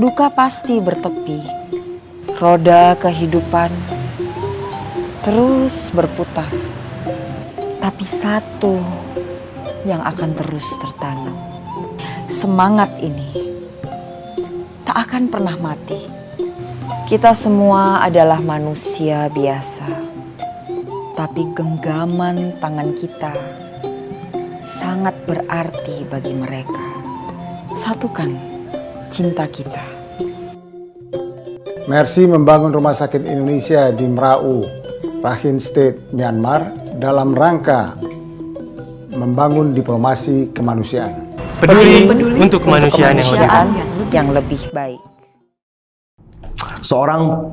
Duka pasti bertepi, roda kehidupan terus berputar. Tapi satu yang akan terus tertanam. Semangat ini tak akan pernah mati. Kita semua adalah manusia biasa. Tapi genggaman tangan kita sangat berarti bagi mereka. Satukan cinta kita. Mercy membangun Rumah Sakit Indonesia di Mrau, Rakhine State, Myanmar dalam rangka membangun diplomasi kemanusiaan. Peduli untuk kemanusiaan yang lebih baik. Seorang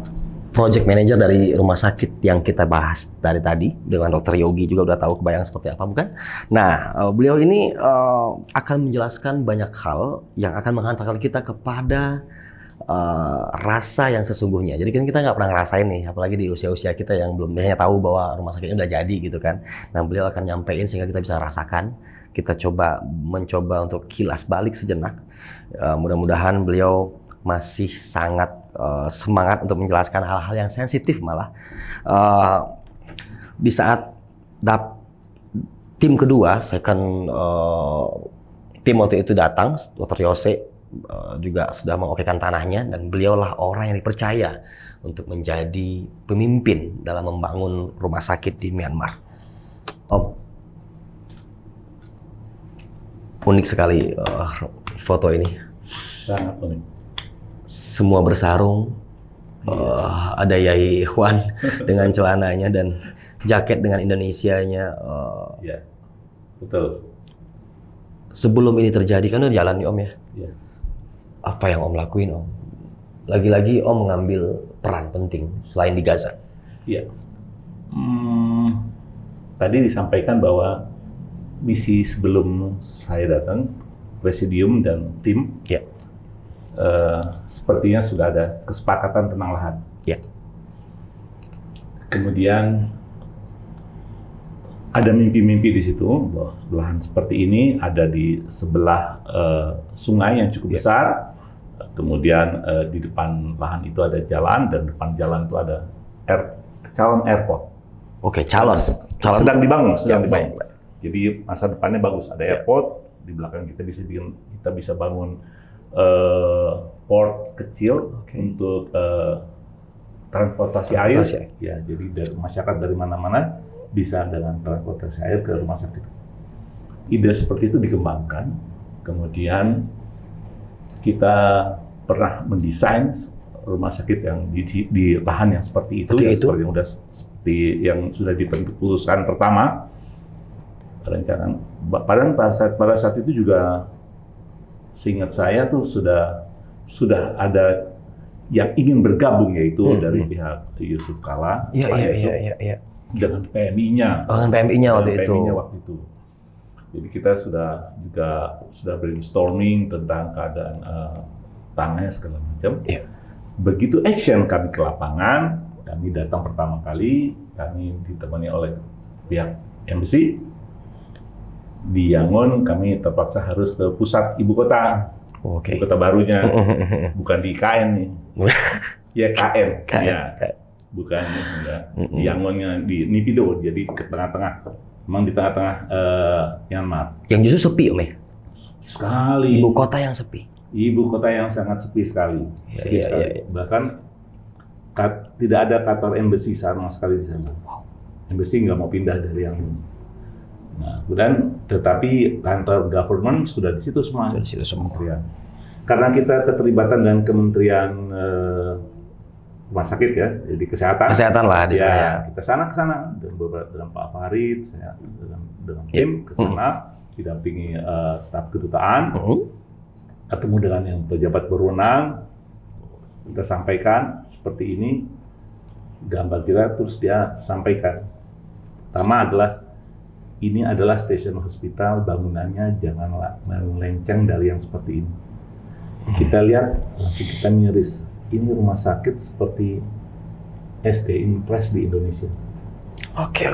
project manager dari rumah sakit yang kita bahas dari tadi dengan Dr. Yogi juga udah tahu kebayang seperti apa, bukan? Nah, beliau ini akan menjelaskan banyak hal yang akan menghantarkan kita kepada rasa yang sesungguhnya. Jadi kita nggak pernah ngerasain nih, apalagi di usia-usia kita yang belum hanya tahu bahwa rumah sakitnya udah jadi gitu kan. Nah, beliau akan nyampein sehingga kita bisa rasakan. Kita mencoba untuk kilas balik sejenak. Mudah-mudahan beliau masih sangat semangat untuk menjelaskan hal-hal yang sensitif malah. Di saat tim kedua, tim waktu itu datang, Dr. Yose juga sudah mengokekan tanahnya dan beliaulah orang yang dipercaya untuk menjadi pemimpin dalam membangun rumah sakit di Myanmar. Om, unik sekali foto ini. Sangat unik. Semua bersarung, ada Yai Ikhwan dengan celananya dan jaket dengan Indonesianya. Ya, betul. Sebelum ini terjadi kan udah jalan nih Om ya. Ya. Apa yang Om lakuin Om? Lagi-lagi Om mengambil peran penting selain di Gaza. Iya. Tadi disampaikan bahwa misi sebelum saya datang, presidium dan tim, Ya. sepertinya sudah ada kesepakatan tentang lahan. Ya. Kemudian ada mimpi-mimpi di situ bahwa lahan seperti ini ada di sebelah sungai yang cukup besar. Kemudian di depan lahan itu ada jalan dan depan jalan itu ada calon airport. Oke, calon. Sedang dibangun. Ya, Dibangun. Jadi masa depannya bagus. Ada airport di belakang kita bisa bangun port kecil untuk transportasi air. Ya, jadi dari masyarakat dari mana-mana bisa dengan transportasi air ke rumah sakit. Ide seperti itu dikembangkan. Kemudian kita pernah mendesain rumah sakit yang di lahan yang seperti itu, seperti yang sudah diputuskan pertama. Rencana pada saat itu juga seingat saya tuh sudah ada yang ingin bergabung, yaitu dari pihak Yusuf Kala, dengan PMI-nya. Dengan PMI-nya waktu itu. Jadi kita sudah brainstorming tentang keadaan tanahnya segala macam. Yeah. Begitu action kami ke lapangan, kami datang pertama kali, kami ditemani oleh pihak embassy. Di Yangon kami terpaksa harus ke pusat ibu kota, ibu kota barunya, bukan di IKN nih, ya KN, ya, bukan di Yangonnya di Naypyidaw, jadi ke tengah-tengah, memang di tengah-tengah Myanmar. Yang justru sepi Om ya? Sekali. Ibu kota yang sepi. Ibu kota yang sangat sepi sekali. Iya. Bahkan tidak ada kantor embassy sama sekali di sana. Embassy nggak mau pindah dari yang ini. Nah, kemudian tetapi kantor government sudah di situ semua. Sudah di situ semua. Kementerian. Karena kita keterlibatan dengan Kementerian Rumah Sakit ya, jadi kesehatan. Kesehatan lah di sana. Ya, kita ke sana dengan Pak Farid, saya dengan tim ke sana, didampingi staf kedutaan. Ketemu dengan yang pejabat berwenang, kita sampaikan seperti ini gambar kita, terus dia sampaikan. Pertama adalah ini adalah stasiun hospital, bangunannya janganlah melenceng dari yang seperti ini. Kita lihat, langsung kita miris. Ini rumah sakit seperti SD Impres di Indonesia. Oke.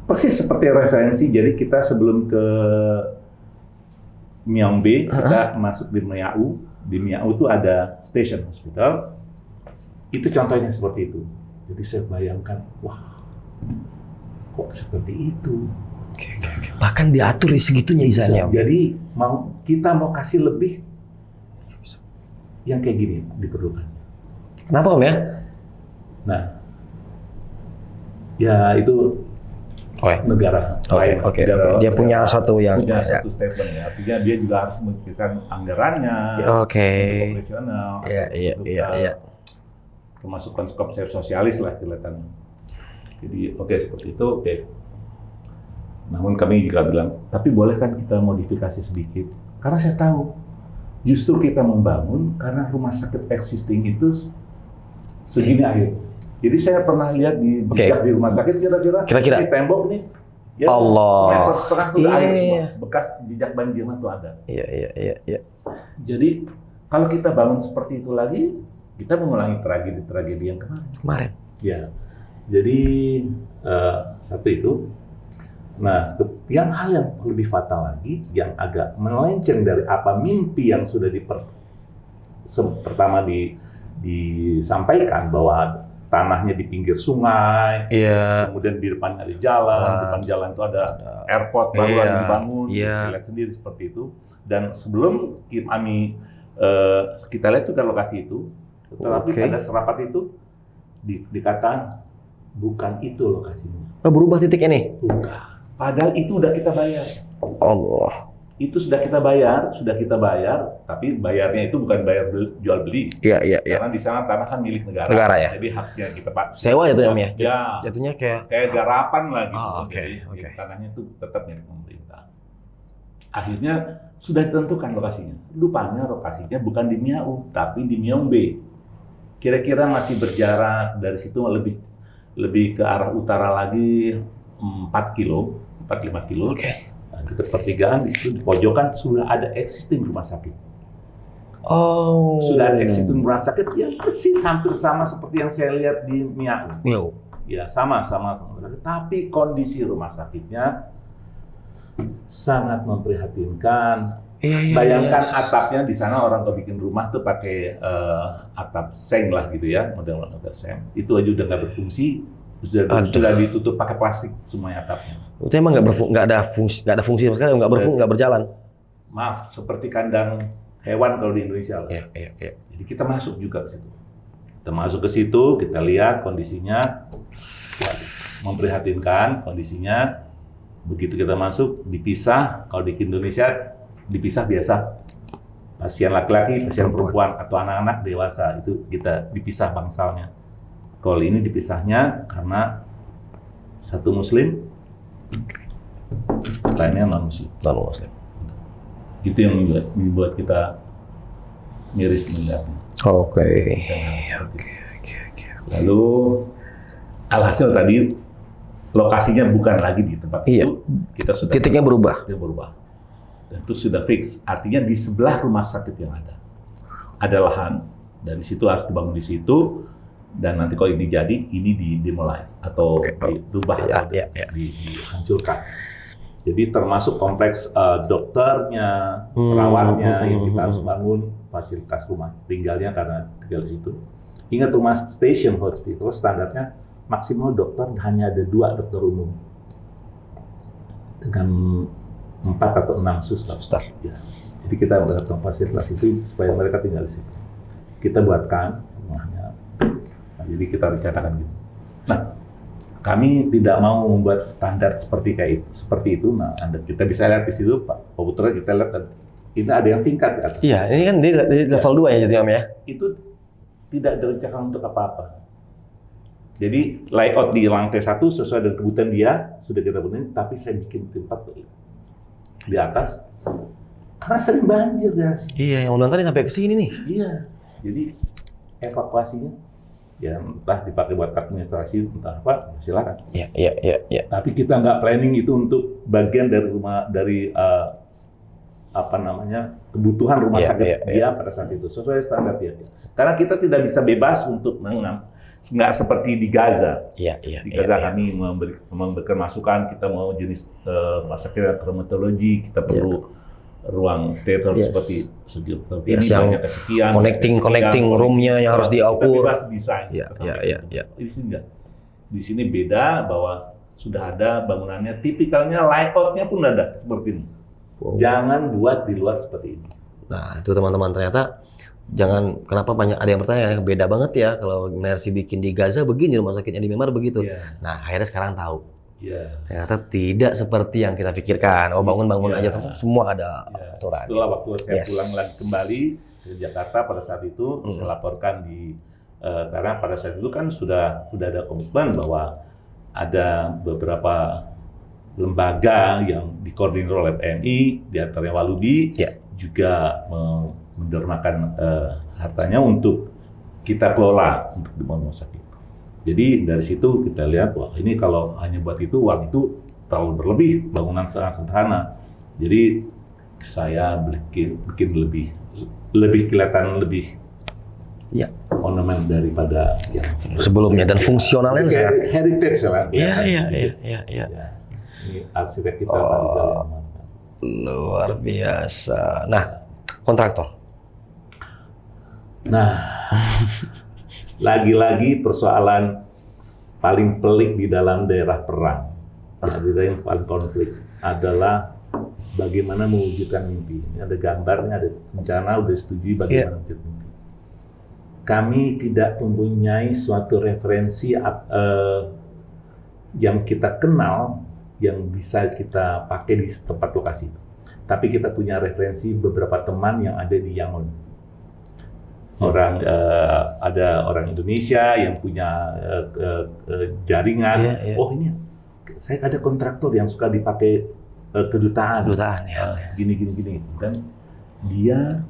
Persis seperti referensi. Jadi kita sebelum ke Miaung B, kita masuk di Miau. Di Miau itu ada station hospital. Itu contohnya seperti itu. Jadi saya bayangkan, wah, kok seperti itu. Oke. Bahkan diatur segitunya izannya. Jadi kita mau kasih lebih yang kayak gini diperlukan. Kenapa Om ya? Nah, ya itu negara lain. Oke. Dia punya suatu yang punya satu statement ya. Artinya dia juga harus memikirkan anggarannya, untuk operasional, Iya. termasuk konsep sosialis lah kelihatannya. Jadi seperti itu, Namun kami juga bilang, tapi boleh kan kita modifikasi sedikit? Karena saya tahu, justru kita membangun karena rumah sakit existing itu segini air. Jadi saya pernah lihat di jejak di rumah sakit kira-kira di tembok nih, ya semeter setengah tuh air semua, bekas jejak banjirnya tuh ada. Iya. Jadi kalau kita bangun seperti itu lagi, kita mengulangi tragedi yang kemarin. Ya, jadi satu itu. Nah, hal yang lebih fatal lagi, yang agak melenceng dari apa mimpi yang sudah pertama disampaikan bahwa tanahnya di pinggir sungai, kemudian di depannya ada jalan, di depan jalan itu ada airport baru lagi dibangun, saya lihat sendiri seperti itu. Dan sebelum kita lihat juga lokasi itu, tetapi pada serapat itu dikatakan bukan itu lokasinya. Berubah titik ini? Bukan. Padahal itu udah kita bayar. Allah. Itu sudah kita bayar, tapi bayarnya itu bukan bayar jual beli. Iya. Karena di sana tanah kan milik negara. Ya. Jadi haknya kita Pak. Sewa itu ya, Om ya? Ya. Jatuhnya kayak garapan lah gitu. Oke. Tanahnya itu tetap milik pemerintah. Akhirnya sudah ditentukan lokasinya. Rupanya lokasinya bukan di Miau, tapi di Miaung B. Kira-kira masih berjarak dari situ lebih ke arah utara lagi 4-5 kilo. Nah, di pertigaan itu di pojokan sudah ada existing rumah sakit. Sudah ada existing rumah sakit yang persis hampir sama seperti yang saya lihat di Miau. Ya, sama. Tapi kondisi rumah sakitnya sangat memprihatinkan. Bayangkan atapnya di sana orang kalau bikin rumah tuh pakai atap seng lah gitu ya, model atap seng. Itu aja udah nggak berfungsi. Sudah ditutup pakai plastik semuanya atapnya. Itu emang nggak ada fungsi sama sekali, nggak berjalan. Maaf, seperti kandang hewan kalau di Indonesia. Iya. Jadi kita masuk juga ke situ. Kita masuk ke situ, kita lihat kondisinya, memprihatinkan kondisinya. Begitu kita masuk, dipisah. Kalau di Indonesia dipisah biasa. Pasien laki-laki, pasien perempuan, atau anak-anak dewasa itu kita dipisah bangsalnya. Kalau ini dipisahnya karena satu Muslim, lainnya non-Muslim. Itu yang membuat kita miris melihatnya. Oke. Lalu alhasil tadi lokasinya bukan lagi di tempat itu, kita sudah titiknya berubah. Dan itu sudah fix. Artinya di sebelah rumah sakit yang ada lahan, dan di situ harus dibangun di situ. Dan nanti kalau ini jadi, ini di-demolize atau dirubah atau dihancurkan. Jadi termasuk kompleks dokternya, perawatnya yang kita harus bangun, fasilitas rumah tinggalnya karena tinggal di situ. Ingat rumah station hospital standarnya maksimal dokter hanya ada 2 dokter umum dengan 4 atau 6 suster. Ya. Jadi kita mendapatkan fasilitas itu supaya mereka tinggal di situ. Kita buatkan rumahnya. Jadi kita rencanakan gitu. Nah, kami tidak mau membuat standar seperti itu. Nah, kita bisa lihat di situ, Pak Putra, kita lihat ini ada yang tingkat di atas. Iya, ini kan di level 2 ya jadi Om ya. Itu tidak direncanakan untuk apa-apa. Jadi layout di lantai 1 sesuai dengan kebutuhan dia sudah kita benerin, tapi saya bikin tempat di atas karena sering banjir, guys. Iya, yang tadi sampai ke sini nih. Iya, jadi evakuasinya ya entah dipakai buat administrasi, entah apa, silakan. Iya. Tapi kita nggak planning itu untuk bagian dari kebutuhan rumah sakit dia pada saat itu sesuai standar dia. Karena kita tidak bisa bebas untuk nggak seperti di Gaza. Di Gaza kami memberikan masukan, kita mau jenis rumah sakit traumatologi, kita perlu ruang theater Yes. seperti Yes, ini yang banyak kesekian, connecting room-nya yang harus kita diukur. bebas desain. Ya, Kita sampai ya, gitu. ya. Di sini enggak. Di sini beda bahwa sudah ada bangunannya, tipikalnya layoutnya pun ada seperti ini. Wow. Jangan buat di luar seperti ini. Nah, itu teman-teman, ternyata kenapa banyak ada yang bertanya, beda banget ya kalau Mercy bikin di Gaza begini, rumah sakitnya di Myanmar begitu. Iya. Nah, akhirnya sekarang tahu. Ya. Ternyata tidak seperti yang kita pikirkan. Oh, bangun-bangun Iya. aja, semua ada Ya. aturan. Itulah waktu saya Yes. pulang lagi kembali ke Jakarta pada saat itu, saya laporkan karena pada saat itu kan sudah ada komitmen bahwa ada beberapa lembaga yang dikoordinir oleh PMI, di antaranya Walubi, Ya. juga mendermakan hartanya untuk kita kelola untuk dibangun rumah sakit. Jadi dari situ kita lihat, wah ini kalau hanya buat itu, uang itu terlalu berlebih, bangunan sangat sederhana. Jadi saya bikin lebih kelihatan lebih Ya. ornamen daripada yang Sebelumnya dan fungsionalnya sangat. heritage lah. Iya. Ya. Ini arsitek kita Pak Rizal yang mantap. Luar biasa. Nah, kontraktor. Nah, lagi-lagi persoalan paling pelik di dalam daerah perang, di daerah yang paling konflik adalah bagaimana mewujudkan mimpi. Ini ada gambarnya, ada rencana, udah setujui bagaimana mewujudkan mimpi. Kami tidak mempunyai suatu referensi yang kita kenal, yang bisa kita pakai di tempat lokasi. Tapi kita punya referensi beberapa teman yang ada di Yangon. Ada orang Indonesia yang punya jaringan. Iya. Oh ini, saya ada kontraktor yang suka dipakai kedutaan. Kedutaan, ya. Gini. Dan dia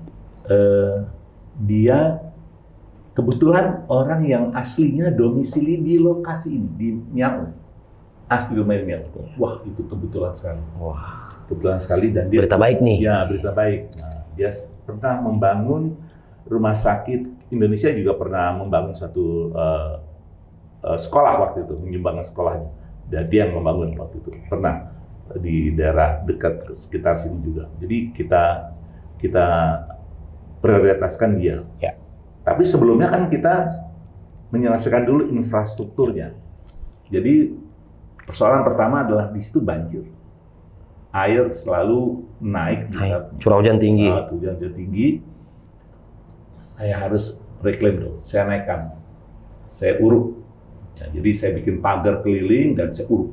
kebetulan orang yang aslinya domisili di lokasi ini, di Myanmar. Asli domain Myanmar. Wah, itu kebetulan sekali. Wah, Kebetulan sekali dan dia berita baik nih. Ya, berita baik. Nah, dia pernah membangun rumah sakit. Indonesia juga pernah membangun satu sekolah waktu itu, menyumbangkan sekolahnya. Dan dia yang membangun waktu itu. Pernah di daerah dekat sekitar sini juga. Jadi kita prioritaskan dia. Ya. Tapi sebelumnya kan kita menyelesaikan dulu infrastrukturnya. Jadi persoalan pertama adalah di situ banjir. Air selalu naik di saat Curah hujan tinggi. hujan tinggi. Saya harus reclaim dulu. Saya naikkan, saya uruk. Ya, jadi saya bikin pagar keliling dan saya uruk.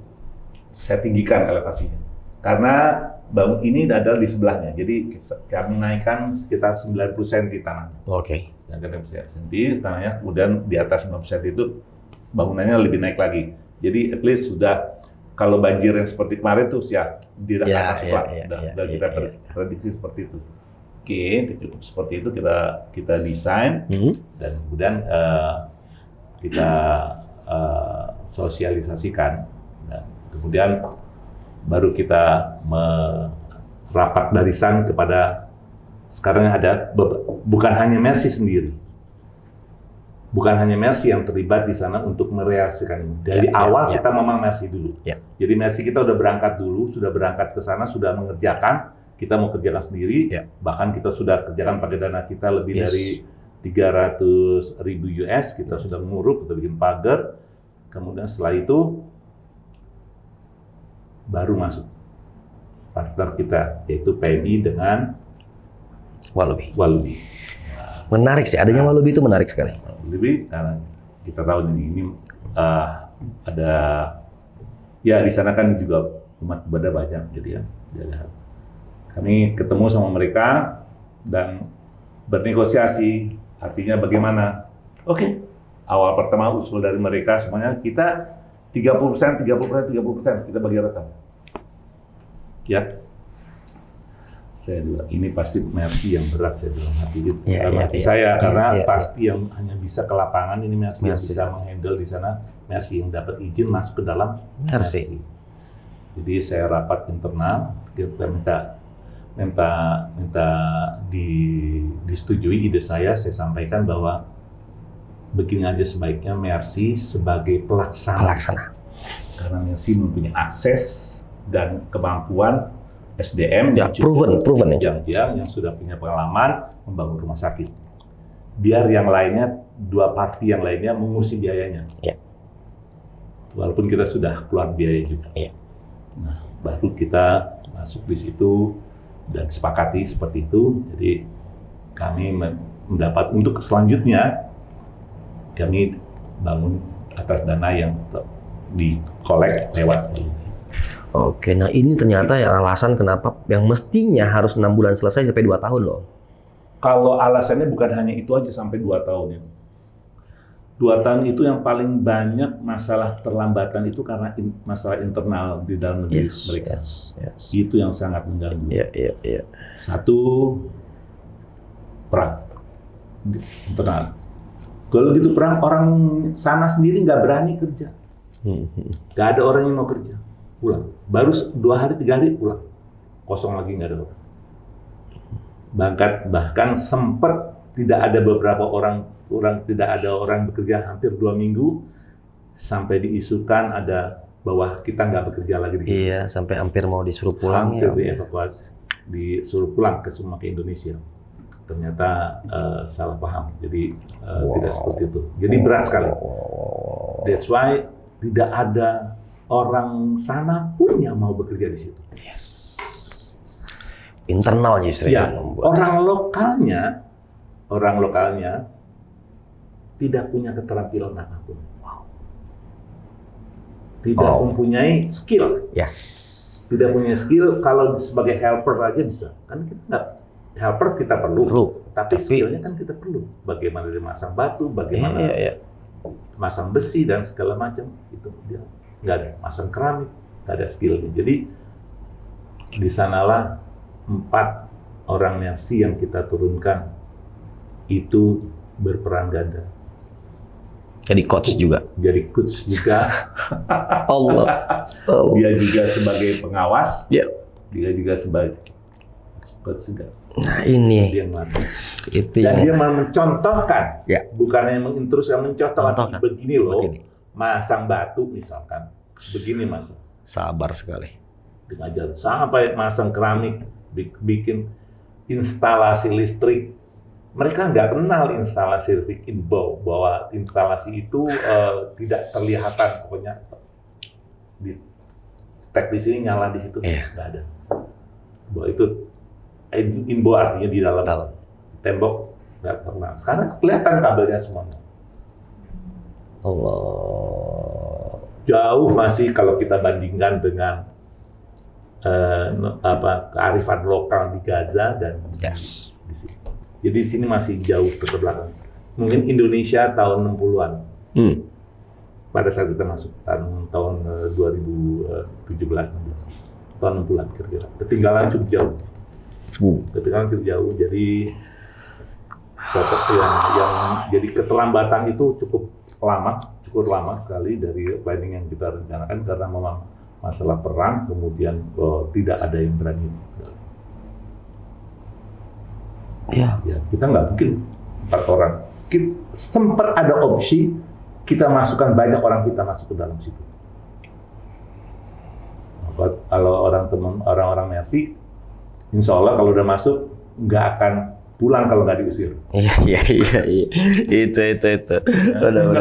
Saya tinggikan elevasinya. Karena bangun ini adalah di sebelahnya. Jadi kami naikkan sekitar 90 cm tanahnya. Oke. Yang kena cm tanahnya, kemudian di atas 90 cm itu bangunannya lebih naik lagi. Jadi at least sudah, kalau banjir yang seperti kemarin tuh ya tidak akan masuk lah. Udah kita prediksi seperti itu. Oke, seperti itu kita desain dan kemudian kita sosialisasikan. Nah, kemudian baru kita merapat barisan kepada sekarang ada bukan hanya Mercy sendiri. Bukan hanya Mercy yang terlibat di sana untuk merealisasikan ini. Dari awal kita memang Mercy dulu. Ya. Jadi Mercy kita udah berangkat dulu, sudah berangkat ke sana, sudah mengerjakan. Kita mau kerjakan sendiri. Ya. Bahkan kita sudah kerjakan pakai dana kita lebih dari 300.000 US. Kita sudah nguruk, kita bikin pagar. Kemudian setelah itu baru masuk partner kita, yaitu PMI dengan Walubi. Menarik sih, adanya Walubi itu menarik sekali. Lebih karena kita tahu ini ada ya di sana kan juga umat ibadah banyak, jadi kami ketemu sama mereka dan bernegosiasi, artinya bagaimana? Oke, awal pertama usul dari mereka semuanya kita 30%, kita bagi rata. Ya. Saya bilang, ini pasti Mercy yang berat, saya bilang hati saya, karena pasti yang hanya bisa ke lapangan, ini Mercy yang bisa menghandle di sana, Mercy yang dapat izin masuk ke dalam Mercy. Jadi saya rapat internal, kita minta disetujui ide saya sampaikan bahwa begini aja sebaiknya Mercy sebagai pelaksana. Karena Mercy mempunyai akses dan kemampuan SDM Ya, proven ya. yang sudah punya pengalaman membangun rumah sakit. Biar yang lainnya, dua parti yang lainnya mengurusi biayanya. Ya. Walaupun kita sudah keluar biaya juga. Ya. Nah, baru kita masuk di situ dan sepakati seperti itu. Jadi kami mendapat untuk selanjutnya kami bangun atas dana yang dikolek lewat. Oke, nah ini ternyata yang alasan kenapa yang mestinya harus 6 bulan selesai sampai 2 tahun loh. Kalau alasannya bukan hanya itu aja sampai 2 tahun ya. 2 tahun itu yang paling banyak masalah terlambatan itu karena masalah internal di dalam negeri mereka. Yes. Itu yang sangat mengganggu. Iya. Satu, perang internal. Kalau gitu perang, orang sana sendiri nggak berani kerja. Nggak ada orang yang mau kerja. Pulang. Baru 2 hari, 3 hari pulang. Kosong lagi, nggak ada orang. Bahkan sempat tidak ada beberapa orang tidak ada orang bekerja hampir 2 minggu sampai diisukan ada bahwa kita nggak bekerja lagi di sini. Iya, sampai hampir mau disuruh pulang Hampir ya. dievakuasi, disuruh pulang semua ke Indonesia. Ternyata salah paham, jadi tidak seperti itu. Jadi berat sekali. That's why tidak ada orang sana pun yang mau bekerja di situ. Internal justru Ya, yang membuat. orang lokalnya tidak punya keterampilan apapun. Tidak mempunyai skill. Yes. Tidak punya skill, kalau sebagai helper aja bisa. Kan kita nggak, helper kita perlu. Tapi skillnya kan kita perlu. Bagaimana dia masang batu, bagaimana masang besi dan segala macam. Itu dia nggak ada. Masang keramik, nggak ada skillnya. Jadi di sanalah 4 orang nafsi yang kita turunkan itu berperan ganda. Jadi coach juga. Jadi coach juga. Allah. Dia juga sebagai pengawas. Ya. Dia juga sebagai coach juga. Nah ini. Dia melatih. Itu Dan yang dia mencontohkan. Ya. Bukan yang menginteruskan, mencontohkan. Begini loh. Begini. Masang batu misalkan. Begini masang. sabar sekali. Diajar sampai masang keramik, bikin instalasi listrik. Mereka nggak kenal instalasi listrik bahwa instalasi itu tidak terlihatan, pokoknya di teknis ini nyala di situ nggak ada. Bahwa itu inbo artinya di dalam tembok nggak pernah. Karena kelihatan kabelnya semuanya. Allah. Jauh masih kalau kita bandingkan dengan kearifan lokal di Gaza dan di sini. Jadi di sini masih jauh ke belakang. Mungkin Indonesia tahun 60-an. Pada saat kita masuk tahun 2017-16. Tahun 60-an kira-kira. Ketinggalan cukup jauh. Ketinggalan cukup jauh. Jadi jadi keterlambatan itu cukup lama sekali dari planning yang kita rencanakan karena memang masalah perang, kemudian tidak ada yang berani. Ya, kita nggak mungkin 4 orang. Sempat ada opsi kita masukkan banyak orang kita masuk ke dalam situ. Kalau orang-orang Mercy, insya Allah kalau udah masuk nggak akan pulang kalau nggak diusir. Iya. Itu. Benar.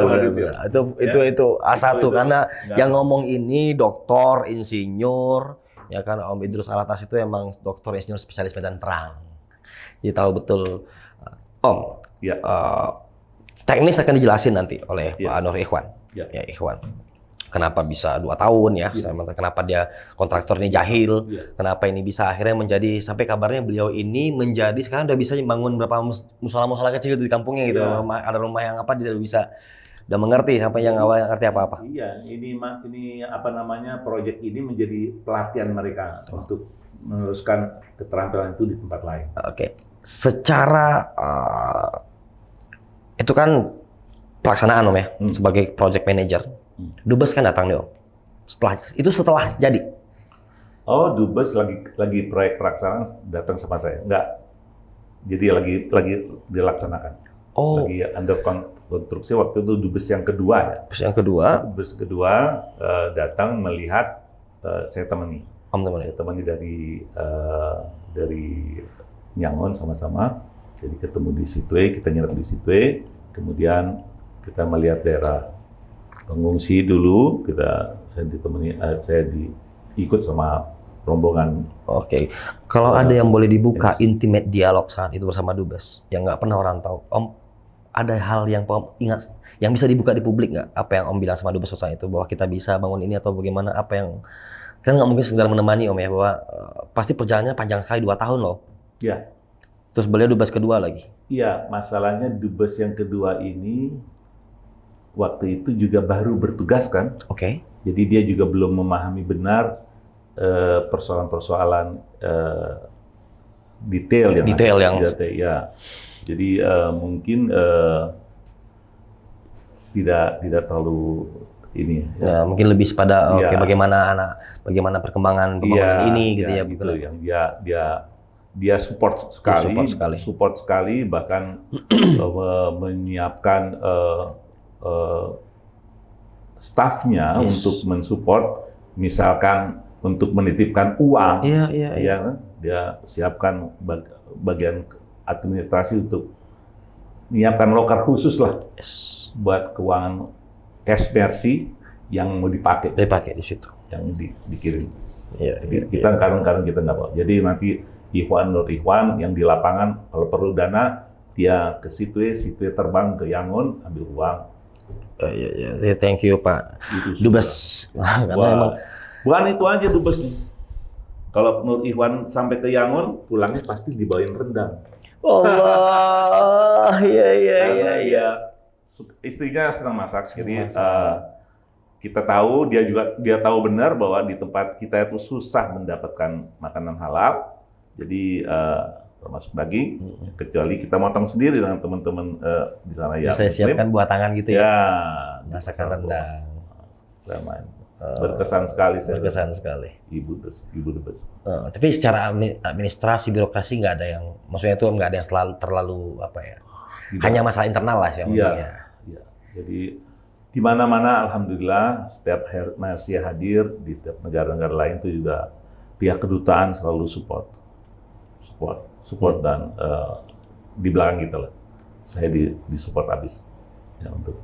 Itu A1 karena yang ngomong ini doktor, insinyur, ya kan Om Idrus Alatas itu emang doktor insinyur spesialis medan perang. Jadi tahu betul. Om, teknis akan dijelasin nanti oleh Pak Nur Ikhwan. Ya, Ikhwan. Kenapa bisa 2 tahun ya? Kenapa dia kontraktor ini jahil? Kenapa ini bisa akhirnya menjadi sampai kabarnya beliau ini menjadi sekarang udah bisa bangun berapa musola kecil di kampungnya gitu. Ada rumah yang apa dia udah mengerti sampai yang awal ngerti apa-apa. Iya, ini proyek ini menjadi pelatihan mereka untuk meneruskan keterampilan itu di tempat lain. Oke. Secara itu kan pelaksanaan Om ya, sebagai project manager. Dubes kan datang nih Om. Setelah jadi. Oh, Dubes lagi proyek pelaksanaan datang sama saya. Enggak. Jadi lagi dilaksanakan. Oh. Lagi under konstruksi waktu itu Dubes yang kedua ya. Dubes yang kedua datang melihat saya temani. Om temani. Saya temani dari Yangon sama-sama. Jadi ketemu di Situé, kita nginep di Situé. Kemudian kita melihat daerah pengungsi dulu. Saya ikut sama rombongan. Oke. Kalau ada yang boleh dibuka intimate dialog saat itu bersama Dubes yang nggak pernah orang tahu, Om, ada hal yang Om ingat yang bisa dibuka di publik nggak? Apa yang Om bilang sama Dubes saat itu bahwa kita bisa bangun ini atau bagaimana? Apa yang kan nggak mungkin sekedar menemani Om ya, bahwa pasti perjalanannya panjang sekali 2 tahun loh. Ya. Terus beliau Dubes kedua lagi. Iya, masalahnya Dubes yang kedua ini waktu itu juga baru bertugas kan. Oke. Jadi dia juga belum memahami benar persoalan-persoalan detail yang ya. Jadi mungkin tidak terlalu ini ya. Mungkin lebih pada bagaimana perkembangan pembangunan ini gitu ya. Gitu, yang dia support sekali bahkan menyiapkan stafnya untuk mensupport, misalkan untuk menitipkan uang, dia siapkan bagian administrasi untuk menyiapkan loker khusus lah buat keuangan cash mercy yang mau dipakai di situ, yang dikirim. Kita kadang-kadang kita nggak mau. Jadi nanti Nur Ikhwan yang di lapangan kalau perlu dana dia ke Situé terbang ke Yangon ambil uang. Thank you Pak Dubes. Karena emang bukan itu aja Dubes nih. Kalau Nur Ikhwan sampai ke Yangon pulangnya pasti dibawain rendang. Allah, iya. Istrinya senang masak, jadi kita tahu dia tahu benar bahwa di tempat kita itu susah mendapatkan makanan halal. Jadi termasuk daging, kecuali kita motong sendiri dengan teman-teman di sana ya. Saya siapkan buat tangan gitu ya. Masakan rendang. Berkesan sekali Ibu Dubes. Tapi secara administrasi birokrasi nggak ada yang, maksudnya itu nggak ada yang terlalu apa ya? Tidak. Hanya masalah internal lah sih. Iya. Jadi di mana-mana alhamdulillah setiap Mercy hadir di negara-negara lain itu juga pihak kedutaan selalu support dan di belakang kita lah. Saya di support habis ya untuk.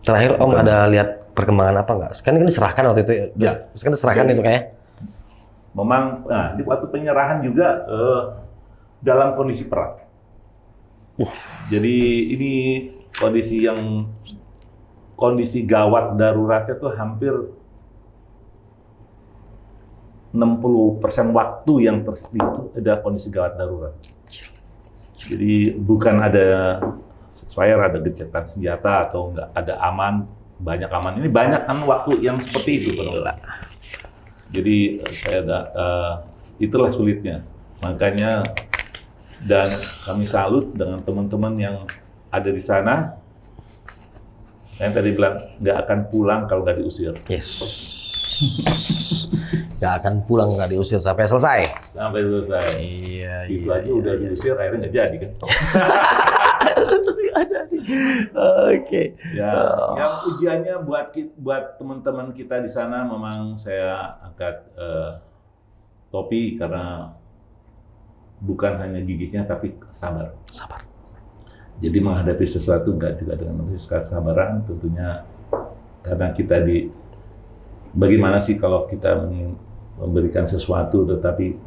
Terakhir Om ada lihat perkembangan apa nggak? Sekarang kan diserahkan waktu itu ya. Sekarang diserahkan itu kayak. Memang, di waktu penyerahan juga dalam kondisi perang. Jadi ini kondisi gawat daruratnya tuh hampir 60% waktu yang tersedia itu ada kondisi gawat darurat. Jadi bukan ada ada gencatan senjata atau enggak ada banyak aman. Ini banyak kan waktu yang seperti itu kan. Jadi itulah sulitnya. Makanya dan kami salut dengan teman-teman yang ada di sana. Yang tadi bilang nggak akan pulang kalau nggak diusir. Yes. Nggak akan pulang nggak diusir sampai selesai. Iya. Itu aja udah diusir akhirnya nggak jadi kan. Oke. Ya, yang ujiannya buat teman-teman kita di sana memang saya angkat topi karena bukan hanya gigihnya tapi sabar. Jadi menghadapi sesuatu nggak juga dengan kesabaran tentunya, karena kita bagaimana sih kalau kita memberikan sesuatu tetapi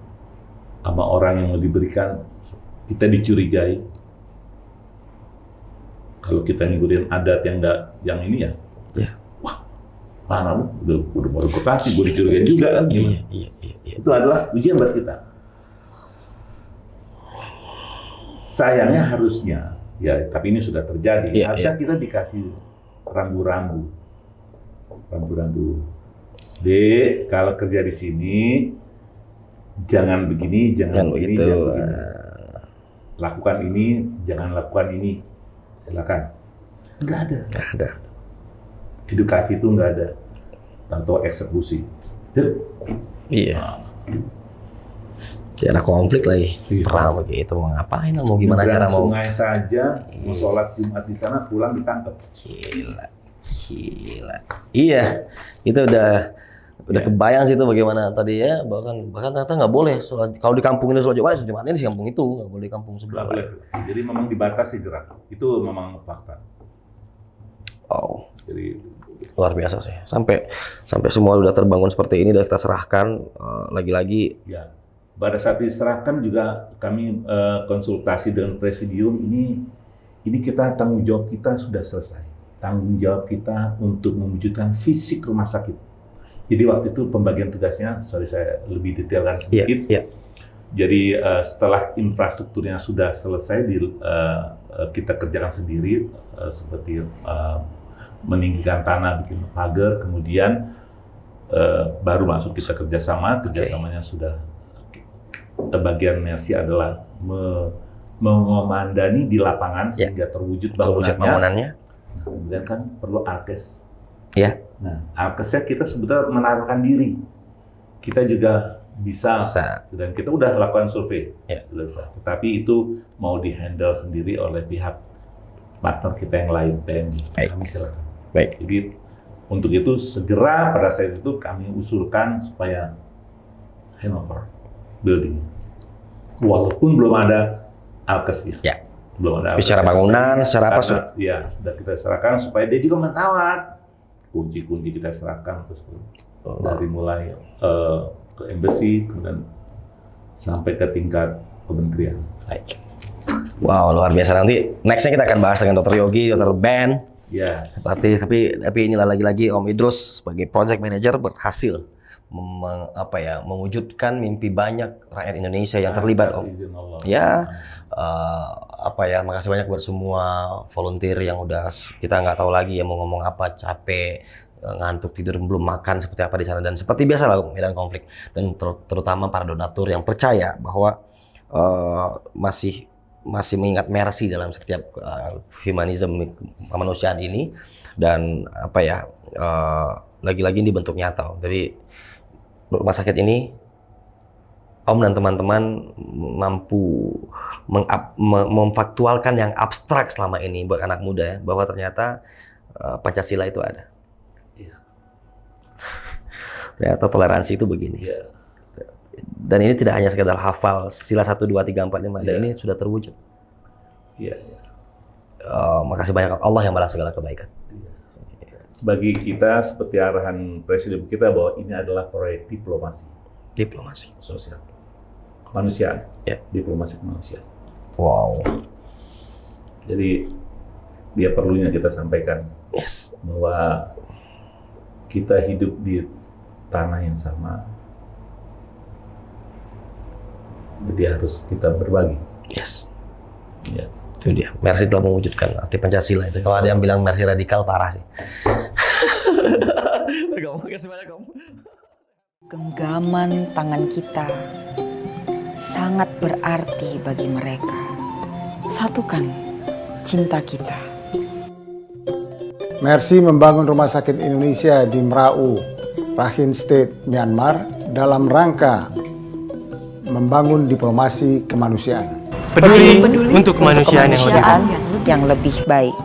sama orang yang mau diberikan kita dicurigai. Kalau kita ngikutin adat yang ini ya. Wah, mana lu udah baru kasih gue dicurigai juga kan. Iya. Itu adalah ujian buat kita. Sayangnya harusnya ya, tapi ini sudah terjadi. Harusnya kita dikasih rambu-rambu. Dek, kalau kerja di sini jangan begini, jangan begini, jangan begini. Lakukan ini, jangan lakukan ini. Silakan. Nggak ada. Edukasi itu nggak ada. Tanpa eksekusi. Iya. Ada konflik lagi. Perang begitu mau ngapain? Mau gimana cara mau? Sungai saja, mau sholat Jumat di sana, pulang ditangkap. Gila. Iya. Itu udah Udah kebayang sih itu bagaimana tadi ya, bahkan ternyata nggak boleh kalau di kampung ini sholat Jumat, cuma ini di kampung itu, nggak boleh di kampung sebelah. Nggak boleh. Jadi memang dibatasi gerak. Itu memang fakta. Oh, Jadi luar biasa sih. Sampai semua udah terbangun seperti ini, udah kita serahkan lagi-lagi. ya, pada saat diserahkan juga kami konsultasi dengan presidium ini kita tanggung jawab kita sudah selesai. Tanggung jawab kita untuk mewujudkan fisik rumah sakit. Jadi waktu itu pembagian tugasnya, sorry saya lebih detailkan sedikit. Iya. Jadi setelah infrastrukturnya sudah selesai, kita kerjakan sendiri seperti meninggikan tanah, bikin pagar, kemudian baru masuk kita kerjasamanya sudah bagian Mercy adalah mengomandani di lapangan sehingga terwujud bangunannya. Nah, kemudian kan perlu alkes. Iya. Nah, alkesnya kita sebetulnya menaruhkan diri. Kita juga bisa. Dan kita udah lakukan survei. Ya. Tetapi itu mau dihandle sendiri oleh pihak partner kita yang lain, PMI. Kami silakan. Baik. Jadi untuk itu segera pada saat itu kami usulkan supaya handover building. Walaupun belum ada alkesnya. Ya. Belum ada. Secara bangunan, secara apa? Ya, sudah kita serahkan supaya dia juga merawat. Kunci-kunci kita serahkan terus dari mulai ke embassy kemudian sampai ke tingkat kementerian. Baik. Wow, luar biasa. Nanti nextnya kita akan bahas dengan Dr. Yogi, Dr. Ben. Ya. Tapi inilah lagi-lagi Om Idrus sebagai project manager berhasil mewujudkan mimpi banyak rakyat Indonesia yang terlibat, Om. Ya, makasih banyak buat semua volunteer yang udah, kita nggak tahu lagi ya mau ngomong apa, capek, ngantuk, tidur, belum makan seperti apa di sana, dan seperti biasa lah medan konflik, dan terutama para donatur yang percaya bahwa masih mengingat Mercy dalam setiap humanisme kemanusiaan ini, dan lagi-lagi ini bentuk nyata. Jadi rumah sakit ini, Om dan teman-teman mampu memfaktualkan yang abstrak selama ini buat anak muda ya, bahwa ternyata Pancasila itu ada. Iya. Ternyata toleransi itu begini. Iya. Dan ini tidak hanya sekedar hafal sila 1, 2, 3, 4, 5, dan ini sudah terwujud. Iya. Makasih banyak, Allah yang balas segala kebaikan. Bagi kita seperti arahan presiden kita bahwa ini adalah proyek diplomasi sosial kemanusiaan, diplomasi kemanusiaan. Wow. Jadi dia perlunya kita sampaikan bahwa kita hidup di tanah yang sama, jadi harus kita berbagi. Ya. Itu dia. Mercy telah mewujudkan arti Pancasila itu. Kalau ada yang bilang Mercy radikal, parah sih. Genggaman tangan kita sangat berarti bagi mereka. Satukan cinta kita. Mercy membangun Rumah Sakit Indonesia di Meraú, Rakhine State, Myanmar dalam rangka membangun diplomasi kemanusiaan. Peduli untuk kemanusiaan yang lebih baik. Yang lebih baik.